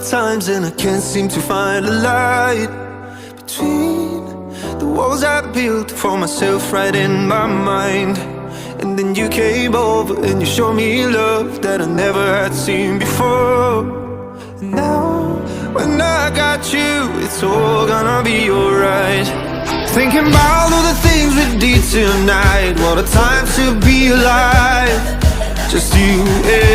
times and I can't seem to find a light between the walls I built for myself right in my mind. And then you came over and you showed me love that I never had seen before. And now when I got you, it's all gonna be alright. Thinking about all the things we did tonight, what a time to be alive. Just you and